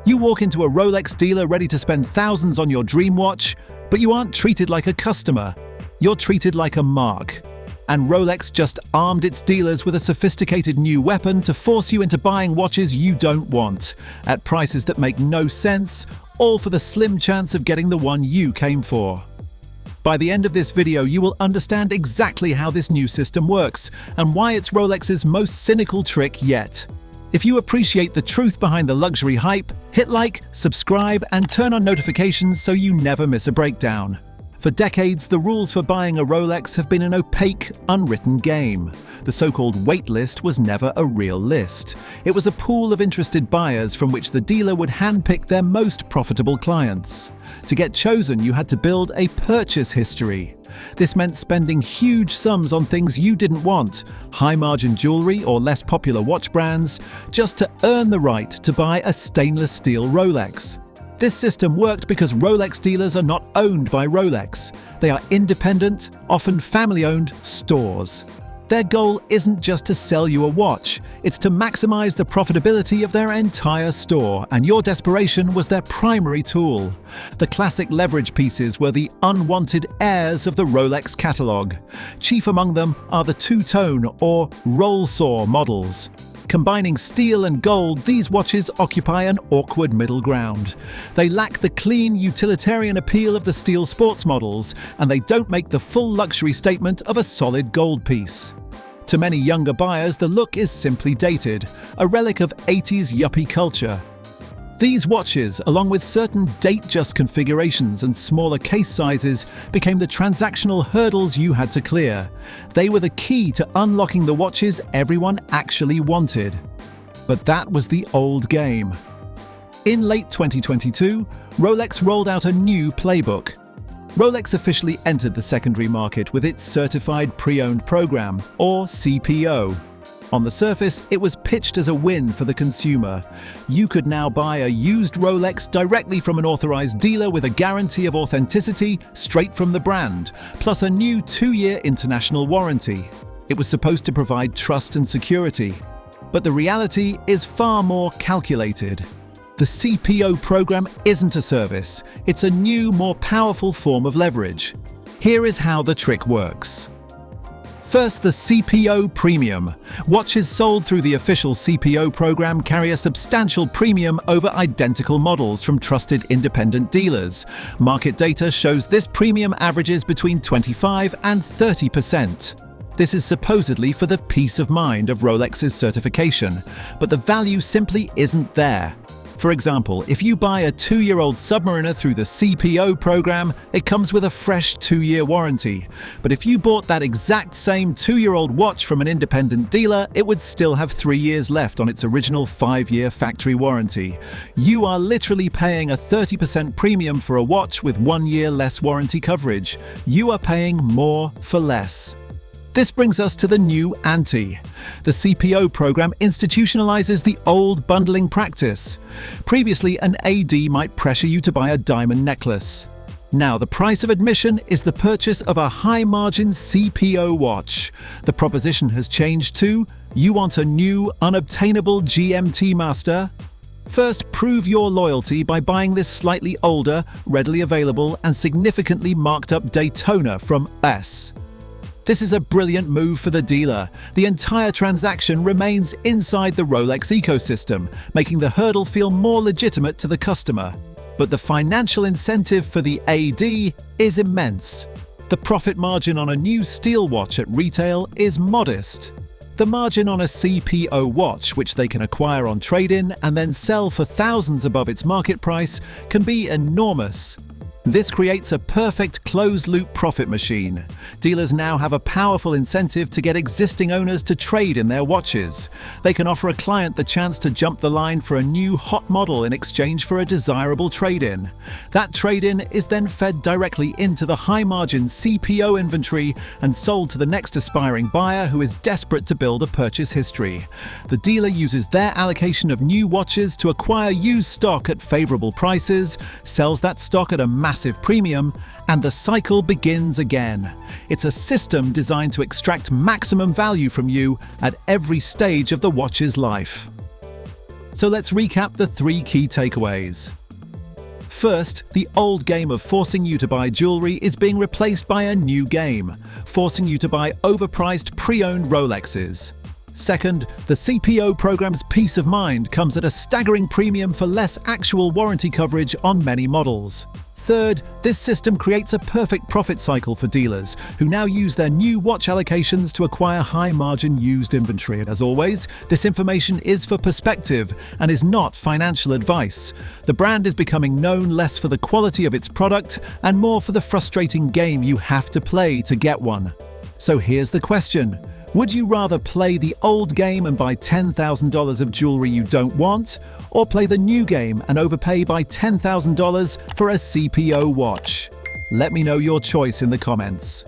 You walk into a Rolex dealer ready to spend thousands on your dream watch, but you aren't treated like a customer. You're treated like a mark. And Rolex just armed its dealers with a sophisticated new weapon to force you into buying watches you don't want, at prices that make no sense, all for the slim chance of getting the one you came for. By the end of this video, you will understand exactly how this new system works and why it's Rolex's most cynical trick yet. If you appreciate the truth behind the luxury hype, hit like, subscribe, and turn on notifications so you never miss a breakdown. For decades, the rules for buying a Rolex have been an opaque, unwritten game. The so-called wait list was never a real list. It was a pool of interested buyers from which the dealer would handpick their most profitable clients. To get chosen, you had to build a purchase history. This meant spending huge sums on things you didn't want, high-margin jewelry or less popular watch brands, just to earn the right to buy a stainless steel Rolex. This system worked because Rolex dealers are not owned by Rolex. They are independent, often family-owned stores. Their goal isn't just to sell you a watch, it's to maximize the profitability of their entire store, and your desperation was their primary tool. The classic leverage pieces were the unwanted heirs of the Rolex catalog. Chief among them are the two-tone or roll saw models. Combining steel and gold, these watches occupy an awkward middle ground. They lack the clean, utilitarian appeal of the steel sports models, and they don't make the full luxury statement of a solid gold piece. To many younger buyers, the look is simply dated, a relic of 80s yuppie culture. These watches, along with certain date-just configurations and smaller case sizes, became the transactional hurdles you had to clear. They were the key to unlocking the watches everyone actually wanted. But that was the old game. In late 2022, Rolex rolled out a new playbook. Rolex officially entered the secondary market with its Certified Pre-Owned Program, or CPO. On the surface, it was pitched as a win for the consumer. You could now buy a used Rolex directly from an authorized dealer with a guarantee of authenticity straight from the brand, plus a new 2-year international warranty. It was supposed to provide trust and security. But the reality is far more calculated. The CPO program isn't a service. It's a new, more powerful form of leverage. Here is how the trick works. First, the CPO Premium. Watches sold through the official CPO program carry a substantial premium over identical models from trusted independent dealers. Market data shows this premium averages between 25% and 30%. This is supposedly for the peace of mind of Rolex's certification, but the value simply isn't there. For example, if you buy a 2-year-old Submariner through the CPO program, it comes with a fresh 2-year warranty. But if you bought that exact same 2-year-old watch from an independent dealer, it would still have 3 years left on its original 5-year factory warranty. You are literally paying a 30% premium for a watch with 1 year less warranty coverage. You are paying more for less. This brings us to the new Ante. The CPO program institutionalizes the old bundling practice. Previously, an AD might pressure you to buy a diamond necklace. Now, the price of admission is the purchase of a high-margin CPO watch. The proposition has changed to, you want a new, unobtainable GMT master? First, prove your loyalty by buying this slightly older, readily available, and significantly marked up Daytona from us. This is a brilliant move for the dealer. The entire transaction remains inside the Rolex ecosystem, making the hurdle feel more legitimate to the customer. But the financial incentive for the AD is immense. The profit margin on a new steel watch at retail is modest. The margin on a CPO watch, which they can acquire on trade-in and then sell for thousands above its market price, can be enormous. This creates a perfect closed-loop profit machine. Dealers now have a powerful incentive to get existing owners to trade in their watches. They can offer a client the chance to jump the line for a new hot model in exchange for a desirable trade-in. That trade-in is then fed directly into the high-margin CPO inventory and sold to the next aspiring buyer who is desperate to build a purchase history. The dealer uses their allocation of new watches to acquire used stock at favorable prices, sells that stock at a massive premium, and the cycle begins again. It's a system designed to extract maximum value from you at every stage of the watch's life. So let's recap the 3 key takeaways. First, the old game of forcing you to buy jewelry is being replaced by a new game, forcing you to buy overpriced pre-owned Rolexes. Second, the CPO program's peace of mind comes at a staggering premium for less actual warranty coverage on many models. Third, this system creates a perfect profit cycle for dealers, who now use their new watch allocations to acquire high-margin used inventory. And as always, this information is for perspective and is not financial advice. The brand is becoming known less for the quality of its product and more for the frustrating game you have to play to get one. So here's the question. Would you rather play the old game and buy $10,000 of jewelry you don't want, or play the new game and overpay by $10,000 for a CPO watch? Let me know your choice in the comments.